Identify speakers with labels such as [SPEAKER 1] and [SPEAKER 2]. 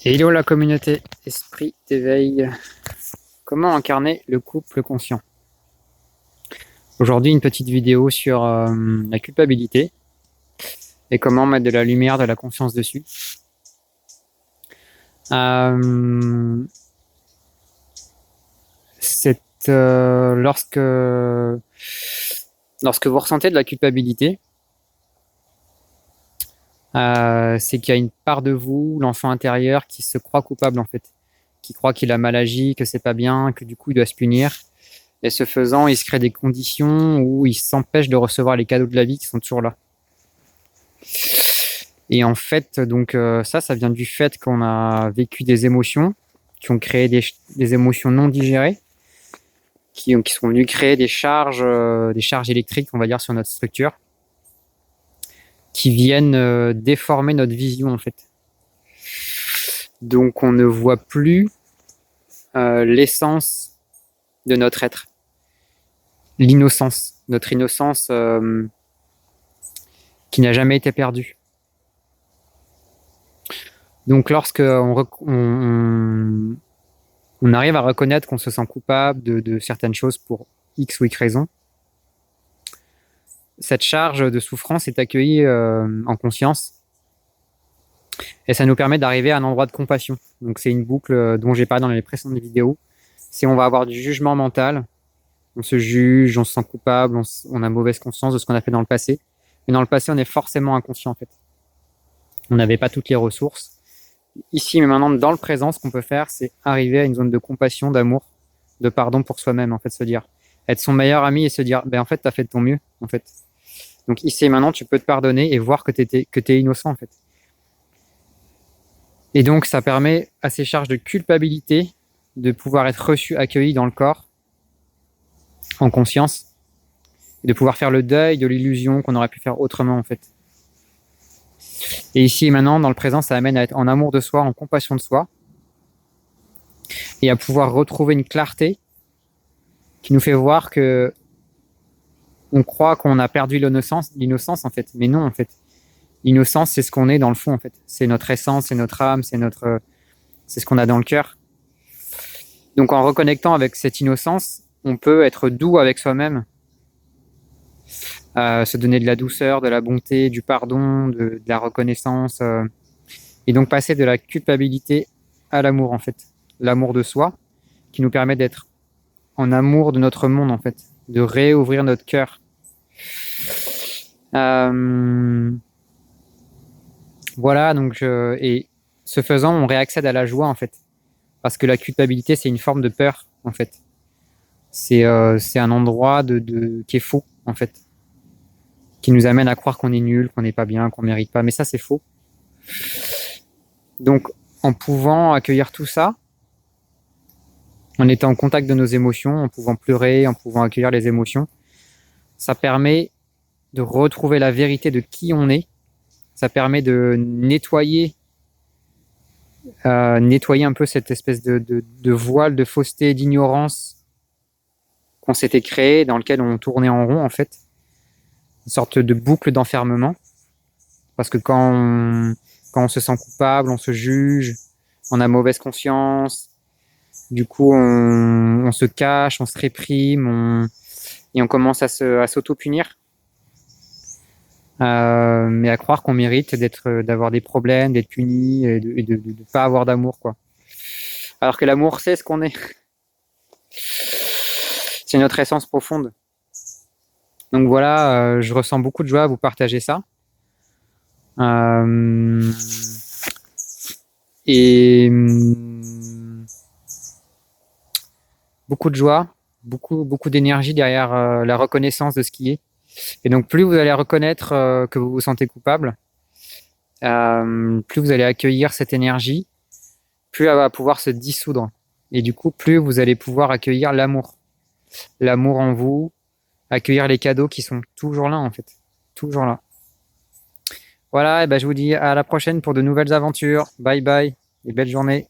[SPEAKER 1] Hello la communauté, esprit d'éveil. Comment incarner le couple conscient? Aujourd'hui, une petite vidéo sur la culpabilité et comment mettre de la lumière, de la conscience dessus. Lorsque vous ressentez de la culpabilité, c'est qu'il y a une part de vous, l'enfant intérieur, qui se croit coupable en fait, qui croit qu'il a mal agi, que c'est pas bien, que du coup il doit se punir. Et ce faisant, il se crée des conditions où il s'empêche de recevoir les cadeaux de la vie qui sont toujours là. Et en fait, donc ça vient du fait qu'on a vécu des émotions qui ont créé des émotions non digérées, qui sont venues créer des charges électriques, on va dire, sur notre structure, qui viennent déformer notre vision en fait. Donc on ne voit plus l'essence de notre être, l'innocence, notre innocence qui n'a jamais été perdue. Donc lorsque on arrive à reconnaître qu'on se sent coupable de certaines choses pour X ou Y raison, cette charge de souffrance est accueillie en conscience et ça nous permet d'arriver à un endroit de compassion. Donc c'est une boucle dont j'ai parlé dans les précédentes vidéos. Si on va avoir du jugement mental, on se juge, on se sent coupable, on a mauvaise conscience de ce qu'on a fait dans le passé. Mais dans le passé, on est forcément inconscient en fait. On n'avait pas toutes les ressources. Ici, mais maintenant, dans le présent, ce qu'on peut faire, c'est arriver à une zone de compassion, d'amour, de pardon pour soi-même, en fait, se dire, être son meilleur ami et se dire, ben en fait, t'as fait de ton mieux, en fait. Donc ici et maintenant, tu peux te pardonner et voir que t'es innocent, en fait. Et donc, ça permet à ces charges de culpabilité de pouvoir être reçues, accueillies dans le corps, en conscience, et de pouvoir faire le deuil de l'illusion qu'on aurait pu faire autrement, en fait. Et ici et maintenant, dans le présent, ça amène à être en amour de soi, en compassion de soi, et à pouvoir retrouver une clarté qui nous fait voir que on croit qu'on a perdu l'innocence en fait, mais non en fait. L'innocence, c'est ce qu'on est dans le fond en fait. C'est notre essence, c'est notre âme, c'est ce qu'on a dans le cœur. Donc en reconnectant avec cette innocence, on peut être doux avec soi-même, se donner de la douceur, de la bonté, du pardon, de la reconnaissance, et donc passer de la culpabilité à l'amour en fait, l'amour de soi, qui nous permet d'être en amour de notre monde en fait, de réouvrir notre cœur. Voilà, donc et ce faisant, on réaccède à la joie en fait, parce que la culpabilité, c'est une forme de peur en fait. C'est un endroit qui est faux en fait, qui nous amène à croire qu'on est nul, qu'on n'est pas bien, qu'on mérite pas. Mais ça, c'est faux. Donc, en pouvant accueillir tout ça, en étant en contact de nos émotions, en pouvant pleurer, en pouvant accueillir les émotions, ça permet de retrouver la vérité de qui on est. Ça permet de nettoyer un peu cette espèce de voile de fausseté, d'ignorance qu'on s'était créé, dans lequel on tournait en rond en fait, une sorte de boucle d'enfermement, parce que quand on se sent coupable, on se juge, on a mauvaise conscience, du coup on se cache, on se réprime, et on commence à s'auto-punir, mais à croire qu'on mérite d'avoir des problèmes, d'être puni et de pas avoir d'amour quoi. Alors que l'amour, c'est ce qu'on est. C'est notre essence profonde. Donc voilà, je ressens beaucoup de joie à vous partager ça. Et beaucoup de joie, beaucoup d'énergie derrière la reconnaissance de ce qui est. Et donc plus vous allez reconnaître que vous vous sentez coupable, plus vous allez accueillir cette énergie, plus elle va pouvoir se dissoudre. Et du coup, plus vous allez pouvoir accueillir l'amour. L'amour en vous, accueillir les cadeaux qui sont toujours là en fait. Toujours là. Voilà, et ben je vous dis à la prochaine pour de nouvelles aventures. Bye bye et belle journée.